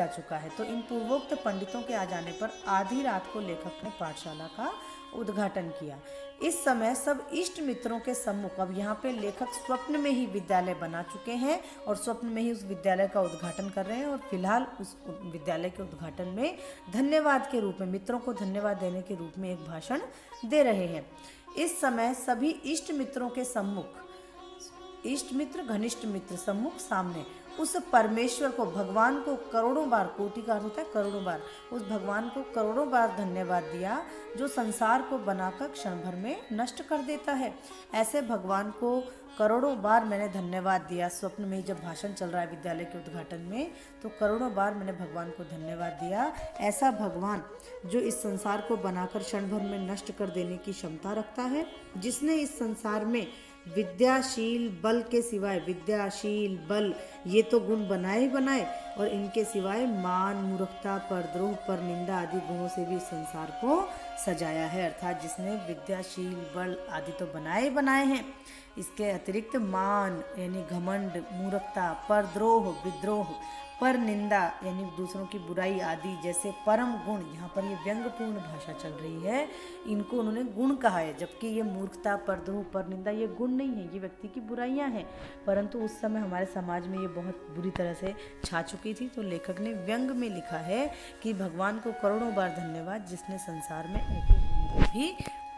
S1: चुका है, तो इन पूर्वोक्त पंडितों के आ जाने पर आधी रात को लेखक ने पाठशाला का उद्घाटन किया। इस समय सब इष्ट मित्रों के सम्मुख, अब यहाँ पे लेखक स्वप्न में ही विद्यालय बना चुके हैं और स्वप्न में ही उस विद्यालय का उद्घाटन कर रहे हैं, और फिलहाल उस विद्यालय के उद्घाटन में धन्यवाद के रूप में, मित्रों को धन्यवाद देने के रूप में एक भाषण दे रहे हैं। इस समय सभी इष्ट मित्रों के सम्मुख, इष्ट मित्र घनिष्ठ मित्र सम्मुख सामने, उस परमेश्वर को, भगवान को करोड़ों बार, कोटि का अर्थ होता है करोड़ों बार, उस भगवान को करोड़ों बार धन्यवाद दिया जो संसार को बनाकर क्षण भर में नष्ट कर देता है। ऐसे भगवान को करोड़ों बार मैंने धन्यवाद दिया। स्वप्न में जब भाषण चल रहा है विद्यालय के उद्घाटन में, तो करोड़ों बार मैंने भगवान को धन्यवाद दिया। ऐसा भगवान जो इस संसार को बनाकर क्षण भर में नष्ट कर देने की क्षमता रखता है, जिसने इस संसार में विद्याशील बल के सिवाय, विद्याशील बल ये तो गुण बनाए ही बनाए, और इनके सिवाय मान, मूर्खता, परद्रोह, पर निंदा आदि गुणों से भी इस संसार को सजाया है। अर्थात जिसने विद्याशील बल आदि तो बनाए ही बनाए हैं, इसके अतिरिक्त मान यानी घमंड, मूर्खता, परद्रोह, विद्रोह, पर निंदा यानी दूसरों की बुराई आदि जैसे परम गुण, यहाँ पर ये व्यंग्यपूर्ण भाषा चल रही है, इनको उन्होंने गुण कहा है। जबकि ये मूर्खता, परद्रोह, पर निंदा ये गुण नहीं है, ये व्यक्ति की बुराइयां हैं। परंतु उस समय हमारे समाज में ये बहुत बुरी तरह से छा चुकी थी, तो लेखक ने व्यंग में लिखा है कि भगवान को करोड़ों बार धन्यवाद जिसने संसार में ऐसे गुण को भी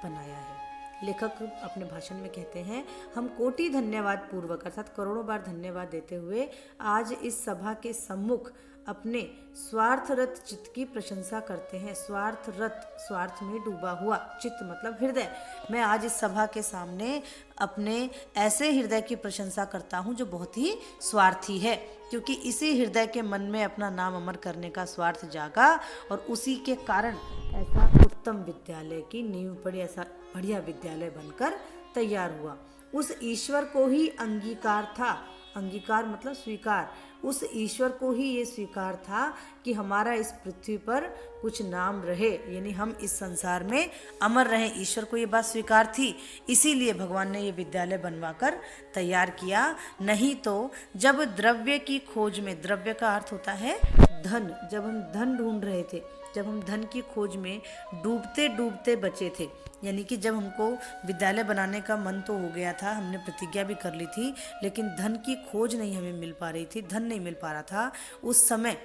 S1: बनाया है। लेखक अपने भाषण में कहते हैं, हम कोटि धन्यवाद पूर्वक अर्थात करोड़ों बार धन्यवाद देते हुए आज इस सभा के सम्मुख अपने स्वार्थरत चित्त की प्रशंसा करते हैं। स्वार्थरत, स्वार्थ में डूबा हुआ, चित्त मतलब हृदय। मैं आज इस सभा के सामने अपने ऐसे हृदय की प्रशंसा करता हूँ जो बहुत ही स्वार्थी है, क्योंकि इसी हृदय के मन में अपना नाम अमर करने का स्वार्थ जागा और उसी के कारण ऐसा उत्तम विद्यालय की नींव पड़ी, ऐसा बढ़िया विद्यालय बनकर तैयार हुआ। उस ईश्वर को ही अंगीकार था, अंगीकार मतलब स्वीकार, उस ईश्वर को ही ये स्वीकार था कि हमारा इस पृथ्वी पर कुछ नाम रहे, यानी हम इस संसार में अमर रहें। ईश्वर को ये बात स्वीकार थी, इसीलिए भगवान ने ये विद्यालय बनवाकर तैयार किया। नहीं तो जब द्रव्य की खोज में, द्रव्य का अर्थ होता है धन, जब हम धन ढूंढ रहे थे, जब हम धन की खोज में डूबते डूबते बचे थे, यानी कि जब हमको विद्यालय बनाने का मन तो हो गया था, हमने प्रतिज्ञा भी कर ली थी, लेकिन धन की खोज नहीं हमें मिल पा रही थी, धन नहीं मिल पा रहा था, उस समय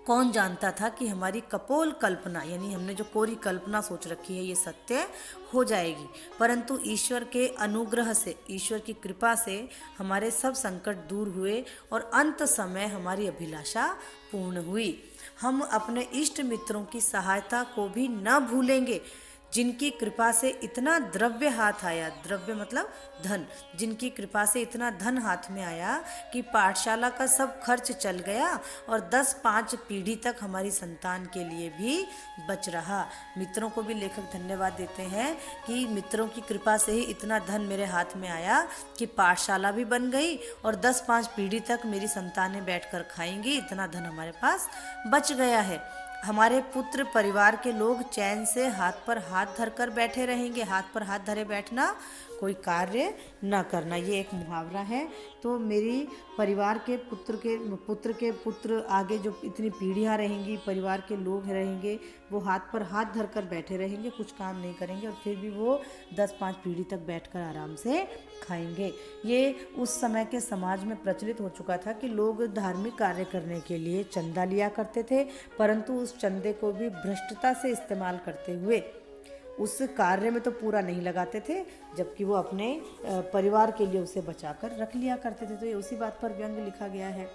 S1: कौन जानता था कि हमारी कपोल कल्पना यानी हमने जो कोरी कल्पना सोच रखी है ये सत्य हो जाएगी। परंतु ईश्वर के अनुग्रह से, ईश्वर की कृपा से हमारे सब संकट दूर हुए और अंत समय हमारी अभिलाषा पूर्ण हुई। हम अपने इष्ट मित्रों की सहायता को भी न भूलेंगे, जिनकी कृपा से इतना द्रव्य हाथ आया, द्रव्य मतलब धन, जिनकी कृपा से इतना धन हाथ में आया कि पाठशाला का सब खर्च चल गया और 10-5 पीढ़ी तक हमारी संतान के लिए भी बच रहा। मित्रों को भी लेखक धन्यवाद देते हैं कि मित्रों की कृपा से ही इतना धन मेरे हाथ में आया कि पाठशाला भी बन गई और 10-5 पीढ़ी तक मेरी संतानें बैठकर खाएंगी, इतना धन हमारे पास बच गया है। हमारे पुत्र परिवार के लोग चैन से हाथ पर हाथ धरकर बैठे रहेंगे। हाथ पर हाथ धरे बैठना, कोई कार्य न करना, ये एक मुहावरा है। तो मेरी परिवार के पुत्र पुत्र आगे जो इतनी पीढ़ियाँ रहेंगी, परिवार के लोग रहेंगे, वो हाथ पर हाथ धरकर बैठे रहेंगे, कुछ काम नहीं करेंगे और फिर भी वो 10-5 पीढ़ी तक बैठकर आराम से खाएंगे। ये उस समय के समाज में प्रचलित हो चुका था कि लोग धार्मिक कार्य करने के लिए चंदा लिया करते थे, परंतु उस चंदे को भी भ्रष्टता से इस्तेमाल करते हुए उस कार्य में तो पूरा नहीं लगाते थे, जबकि वो अपने परिवार के लिए उसे बचाकर रख लिया करते थे। तो ये उसी बात पर व्यंग लिखा गया है।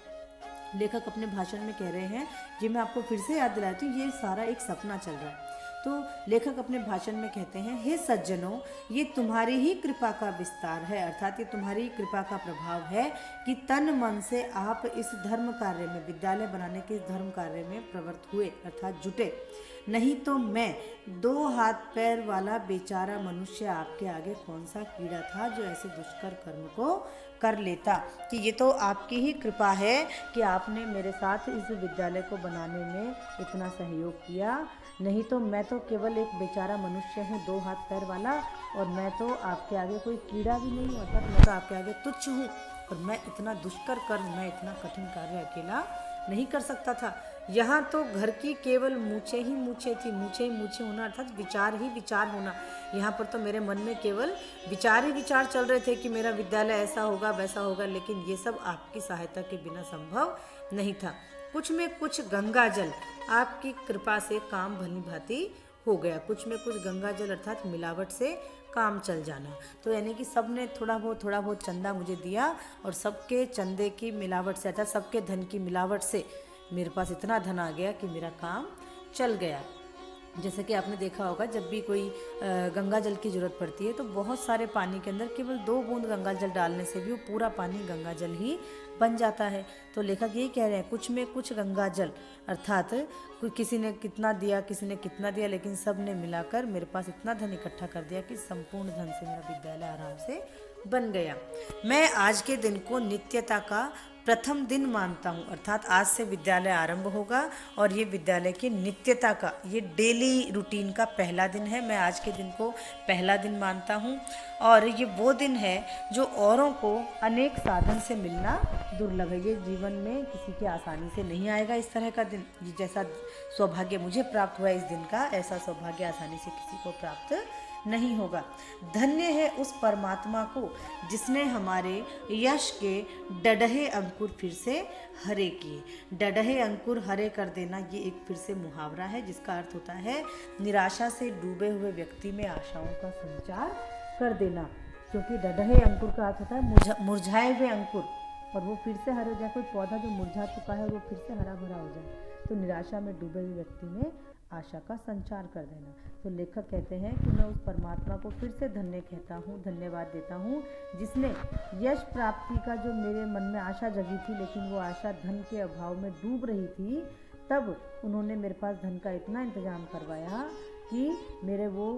S1: लेखक अपने भाषण में कह रहे हैं, ये मैं आपको फिर से याद दिलाती हूँ, ये सारा एक सपना चल रहा है। तो लेखक अपने भाषण में कहते हैं, हे सज्जनों, ये तुम्हारी ही कृपा का विस्तार है, अर्थात ये तुम्हारी कृपा का प्रभाव है कि तन मन से आप इस धर्म कार्य में, विद्यालय बनाने के इस धर्म कार्य में प्रवृत्त हुए, अर्थात जुटे। नहीं तो मैं 2 हाथ पैर वाला बेचारा मनुष्य आपके आगे कौन सा कीड़ा था जो ऐसे दुष्कर कर्म को कर लेता। कि ये तो आपकी ही कृपा है कि आपने मेरे साथ इस विद्यालय को बनाने में इतना सहयोग किया, नहीं तो मैं तो केवल एक बेचारा मनुष्य हूँ 2 हाथ पैर वाला, और मैं तो आपके आगे कोई कीड़ा भी नहीं हूँ, अर्थात मैं तो आपके आगे तुच्छ हूँ, और मैं इतना दुष्कर कर्म, मैं इतना कठिन कार्य अकेला नहीं कर सकता था। यहाँ तो घर की केवल मूछें ही मूछें थी, मूछें ही मूछें होना अर्थात विचार ही विचार होना। यहाँ पर तो मेरे मन में केवल विचार ही विचार चल रहे थे कि मेरा विद्यालय ऐसा होगा वैसा होगा, लेकिन ये सब आपकी सहायता के बिना संभव नहीं था। कुछ में कुछ गंगा जल आपकी कृपा से काम भली भांति हो गया। कुछ में कुछ गंगा जल अर्थात मिलावट से काम चल जाना। तो यानी कि सब ने थोड़ा बहुत चंदा मुझे दिया और सबके चंदे की मिलावट से अर्थात सबके धन की मिलावट से मेरे पास इतना धन आ गया कि मेरा काम चल गया। जैसे कि आपने देखा होगा जब भी कोई गंगा जल की ज़रूरत पड़ती है तो बहुत सारे पानी के अंदर केवल 2 बूंद गंगा जल डालने से भी वो पूरा पानी गंगा जल ही बन जाता है। तो लेखक यही कह रहे हैं, कुछ में कुछ गंगा जल अर्थात कोई किसी ने कितना दिया, किसी ने कितना दिया, लेकिन सब ने मिलाकर मेरे पास इतना धन इकट्ठा कर दिया कि संपूर्ण धन से मेरा विद्यालय आराम से बन गया। मैं आज के दिन को नित्यता का प्रथम दिन मानता हूँ, अर्थात आज से विद्यालय आरंभ होगा और ये विद्यालय की नित्यता का, ये डेली रूटीन का पहला दिन है। मैं आज के दिन को पहला दिन मानता हूँ और ये वो दिन है जो औरों को अनेक साधन से मिलना दुर्लभ है। ये जीवन में किसी के आसानी से नहीं आएगा इस तरह का दिन। ये जैसा सौभाग्य मुझे प्राप्त हुआ इस दिन का, ऐसा सौभाग्य आसानी से किसी को प्राप्त नहीं होगा। धन्य है उस परमात्मा को जिसने हमारे यश के डडहे अंकुर फिर से हरे किए। डडहे अंकुर हरे कर देना ये एक फिर से मुहावरा है जिसका अर्थ होता है निराशा से डूबे हुए व्यक्ति में आशाओं का संचार कर देना। क्योंकि डडहे अंकुर का अर्थ होता है मुरझाए हुए अंकुर, और वो फिर से हरे हो जाए। कोई पौधा जो मुरझा चुका है वो फिर से हरा भरा हो जाए। तो निराशा में डूबे हुए व्यक्ति में आशा का संचार कर देना। तो लेखक कहते हैं कि मैं उस परमात्मा को फिर से धन्य कहता हूँ, धन्यवाद देता हूँ, जिसने यश प्राप्ति का जो मेरे मन में आशा जगी थी, लेकिन वो आशा धन के अभाव में डूब रही थी, तब उन्होंने मेरे पास धन का इतना इंतजाम करवाया कि मेरे वो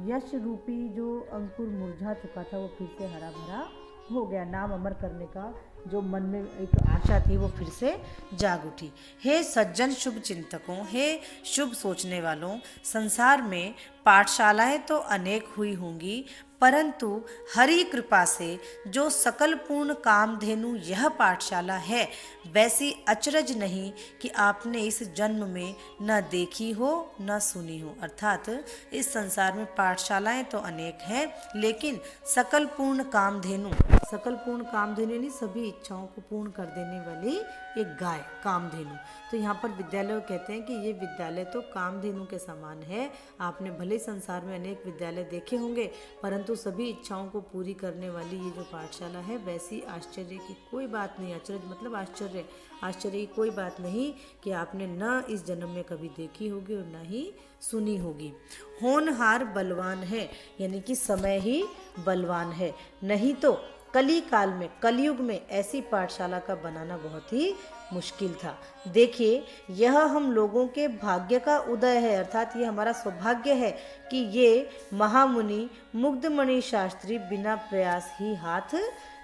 S1: यश रूपी जो अंकुर मुरझा चुका था वो फिर से हरा भरा हो गया। नाम अमर करने का जो मन में एक आशा थी वो फिर से जाग उठी। हे सज्जन शुभ चिंतकों, हे शुभ सोचने वालों, संसार में पाठशालाएं तो अनेक हुई होंगी, परंतु हरि कृपा से जो सकल पूर्ण कामधेनु यह पाठशाला है, वैसी अचरज नहीं कि आपने इस जन्म में न देखी हो न सुनी हो। अर्थात इस संसार में पाठशालाएं तो अनेक हैं, लेकिन सकल पूर्ण कामधेनु यानी सभी इच्छाओं को पूर्ण कर देने वाली एक गाय कामधेनु। तो यहाँ पर विद्यालय कहते हैं कि ये विद्यालय तो कामधेनु के समान है। आपने भले संसार में अनेक विद्यालय देखे होंगे, परंतु सभी इच्छाओं को पूरी करने वाली ये जो पाठशाला है, वैसी आश्चर्य की कोई बात नहीं। अचरज मतलब आश्चर्य की कोई बात नहीं कि आपने न इस जन्म में कभी देखी होगी और न ही सुनी होगी। होनहार बलवान है, यानी कि समय ही बलवान है, नहीं तो कलयुग में ऐसी पाठशाला का बनाना बहुत ही मुश्किल था। देखिए, यह हम लोगों के भाग्य का उदय है, अर्थात ये हमारा सौभाग्य है कि ये महामुनि मुग्धमणि शास्त्री बिना प्रयास ही हाथ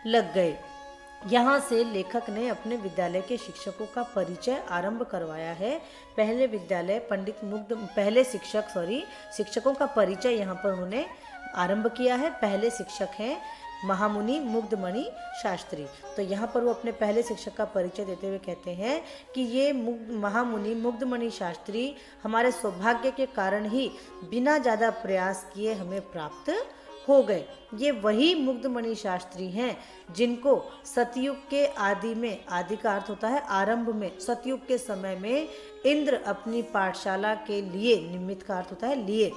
S1: लग गए। यहाँ से लेखक ने अपने विद्यालय के शिक्षकों का परिचय आरंभ करवाया है। शिक्षकों का परिचय यहाँ पर उन्होंने आरंभ किया है। पहले शिक्षक हैं महामुनि मुग्धमणि शास्त्री। तो यहाँ पर वो अपने पहले शिक्षक का परिचय देते हुए कहते हैं कि ये महामुनि मुग्धमणि शास्त्री हमारे सौभाग्य के कारण ही बिना ज़्यादा प्रयास किए हमें प्राप्त हो गए। ये वही मुग्धमणि शास्त्री हैं जिनको सतयुग के आदि का अर्थ होता है आरंभ में, सतयुग के समय में इंद्र अपनी पाठशाला के लिए, निमित्त का अर्थ होता है लिए,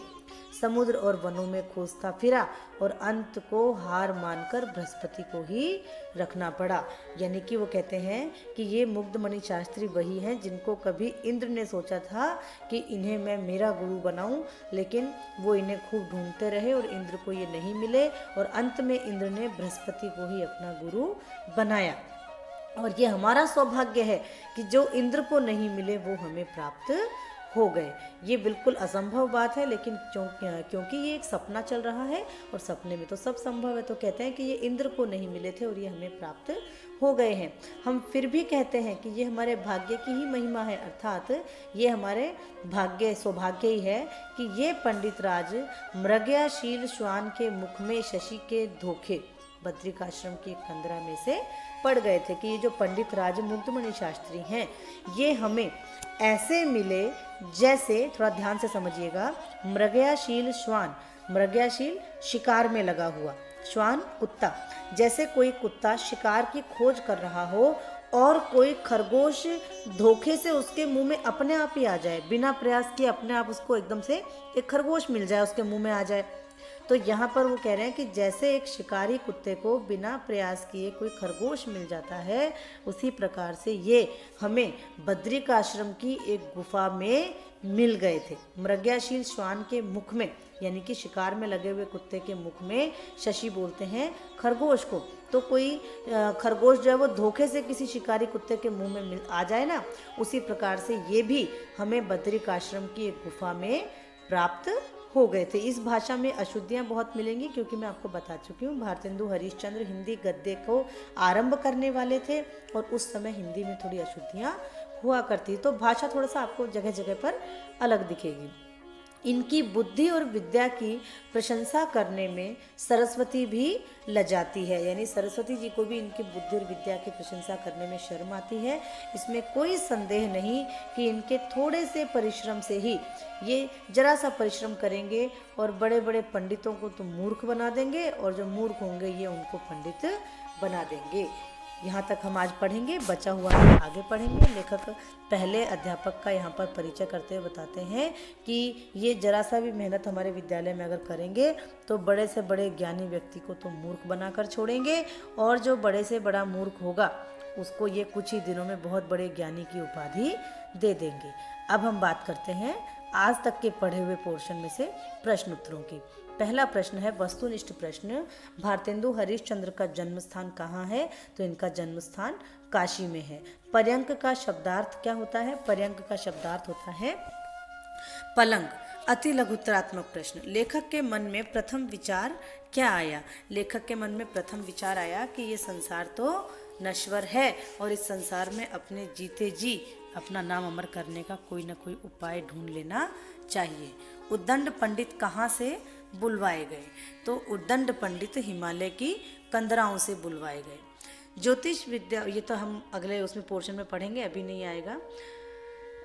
S1: समुद्र और वनों में खोजता फिरा और अंत को हार मानकर बृहस्पति को ही रखना पड़ा। यानी कि वो कहते हैं कि ये मुग्धमणि शास्त्री वही हैं जिनको कभी इंद्र ने सोचा था कि इन्हें मैं मेरा गुरु बनाऊं, लेकिन वो इन्हें खूब ढूंढते रहे और इंद्र को ये नहीं मिले और अंत में इंद्र ने बृहस्पति को ही अपना गुरु बनाया। और ये हमारा सौभाग्य है कि जो इंद्र को नहीं मिले वो हमें प्राप्त हो गए। ये बिल्कुल असंभव बात है, लेकिन क्योंकि ये एक सपना चल रहा है और सपने में तो सब संभव है, तो कहते हैं कि ये इंद्र को नहीं मिले थे और ये हमें प्राप्त हो गए हैं। हम फिर भी कहते हैं कि ये हमारे भाग्य की ही महिमा है, अर्थात ये हमारे सौभाग्य ही है कि ये पंडित राज मृगयाशील श्वान के मुख में शशि के धोखे बद्रिकाश्रम की कंदरा में से पड़ गए थे। कि ये जो पंडित राज मुग्धमणि शास्त्री हैं, ये हमें ऐसे मिले जैसे, थोड़ा ध्यान से समझिएगा, मृगयाशील श्वान, मृगयाशील शिकार में लगा हुआ, श्वान कुत्ता, जैसे कोई कुत्ता शिकार की खोज कर रहा हो और कोई खरगोश धोखे से उसके मुंह में अपने आप ही आ जाए, बिना प्रयास किए अपने आप उसको एकदम से एक खरगोश मिल जाए, उसके मुंह में आ जाए। तो यहाँ पर वो कह रहे हैं कि जैसे एक शिकारी कुत्ते को बिना प्रयास किए कोई खरगोश मिल जाता है, उसी प्रकार से ये हमें बद्रिक आश्रम की एक गुफा में मिल गए थे। मृगयाशील श्वान के मुख में, यानी कि शिकार में लगे हुए कुत्ते के मुख में शशि बोलते हैं खरगोश को। तो कोई खरगोश जो है वो धोखे से किसी शिकारी कुत्ते के मुंह में मिल आ जाए ना, उसी प्रकार से ये भी हमें बद्रिक आश्रम की एक गुफा में प्राप्त हो गए थे। इस भाषा में अशुद्धियाँ बहुत मिलेंगी, क्योंकि मैं आपको बता चुकी हूँ भारतेंदु हरिश्चंद्र हिंदी गद्य को आरंभ करने वाले थे और उस समय हिंदी में थोड़ी अशुद्धियाँ हुआ करती, तो भाषा थोड़ा सा आपको जगह जगह पर अलग दिखेगी। इनकी बुद्धि और विद्या की प्रशंसा करने में सरस्वती भी लजाती है, यानी सरस्वती जी को भी इनकी बुद्धि और विद्या की प्रशंसा करने में शर्म आती है। इसमें कोई संदेह नहीं कि इनके थोड़े से परिश्रम से ही ये जरा सा परिश्रम करेंगे और बड़े बड़े पंडितों को तो मूर्ख बना देंगे, और जो मूर्ख होंगे ये उनको पंडित बना देंगे। यहाँ तक हम आज पढ़ेंगे, बचा हुआ हम आगे पढ़ेंगे। लेखक पहले अध्यापक का यहाँ पर परिचय करते हुए बताते हैं कि ये जरा सा भी मेहनत हमारे विद्यालय में अगर करेंगे तो बड़े से बड़े ज्ञानी व्यक्ति को तो मूर्ख बनाकर छोड़ेंगे, और जो बड़े से बड़ा मूर्ख होगा उसको ये कुछ ही दिनों में बहुत बड़े ज्ञानी की उपाधि दे देंगे। अब हम बात करते हैं आज तक के पढ़े हुए पोर्शन में से प्रश्न उत्तरों की। पहला प्रश्न है वस्तुनिष्ठ प्रश्न, भारतेंदु हरिश्चंद्र का जन्म स्थान कहाँ है? तो इनका जन्म स्थान काशी में है। पर्यंक का शब्दार्थ क्या होता है? पर्यंक का शब्दार्थ होता है पलंग। अति लघुत्तरात्मक प्रश्न, लेखक के मन में प्रथम विचार क्या आया? लेखक के मन में प्रथम विचार आया कि ये संसार तो नश्वर है और इस संसार में अपने जीते जी अपना नाम अमर करने का कोई ना कोई उपाय ढूंढ लेना चाहिए। उद्दंड पंडित कहाँ से बुलवाए गए? तो उद्दंड पंडित हिमालय की कंदराओं से बुलवाए गए। ज्योतिष विद्या, ये तो हम अगले उसमें पोर्शन में पढ़ेंगे, अभी नहीं आएगा।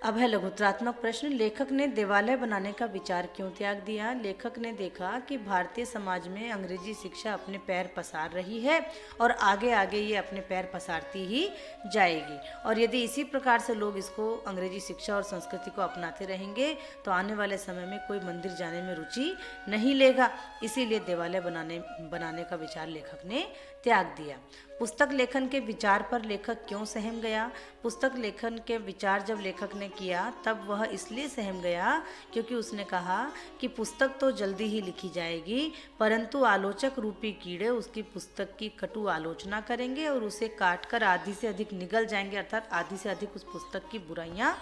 S1: अब है लघुत्तरात्मक प्रश्न, लेखक ने देवालय बनाने का विचार क्यों त्याग दिया? लेखक ने देखा कि भारतीय समाज में अंग्रेजी शिक्षा अपने पैर पसार रही है और आगे आगे ये अपने पैर पसारती ही जाएगी, और यदि इसी प्रकार से लोग इसको अंग्रेजी शिक्षा और संस्कृति को अपनाते रहेंगे तो आने वाले समय में कोई मंदिर जाने में रुचि नहीं लेगा। इसीलिए देवालय बनाने का विचार लेखक ने त्याग दिया। पुस्तक लेखन के विचार पर लेखक क्यों सहम गया? पुस्तक लेखन के विचार जब लेखक ने किया तब वह इसलिए सहम गया क्योंकि उसने कहा कि पुस्तक तो जल्दी ही लिखी जाएगी, परंतु आलोचक रूपी कीड़े उसकी पुस्तक की कटु आलोचना करेंगे और उसे काट कर आधी से अधिक निगल जाएंगे, अर्थात आधी से अधिक उस पुस्तक की बुराइयां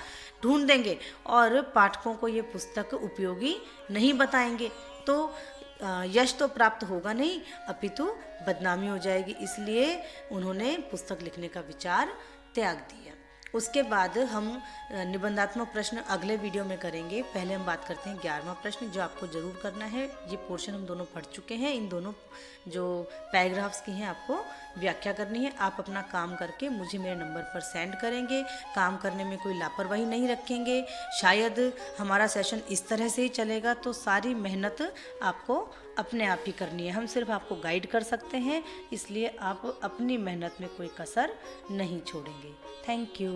S1: ढूंढ देंगे और पाठकों को ये पुस्तक उपयोगी नहीं बताएंगे। तो यश तो प्राप्त होगा नहीं, अपितु बदनामी हो जाएगी। इसलिए उन्होंने पुस्तक लिखने का विचार त्याग दिया। उसके बाद हम निबंधात्मक प्रश्न अगले वीडियो में करेंगे। पहले हम बात करते हैं 11वां प्रश्न, जो आपको ज़रूर करना है। ये पोर्शन हम दोनों पढ़ चुके हैं, इन दोनों जो पैराग्राफ्स की हैं आपको व्याख्या करनी है। आप अपना काम करके मुझे मेरे नंबर पर सेंड करेंगे। काम करने में कोई लापरवाही नहीं रखेंगे। शायद हमारा सेशन इस तरह से ही चलेगा तो सारी मेहनत आपको अपने आप ही करनी है। हम सिर्फ आपको गाइड कर सकते हैं, इसलिए आप अपनी मेहनत में कोई कसर नहीं छोड़ेंगे। Thank you.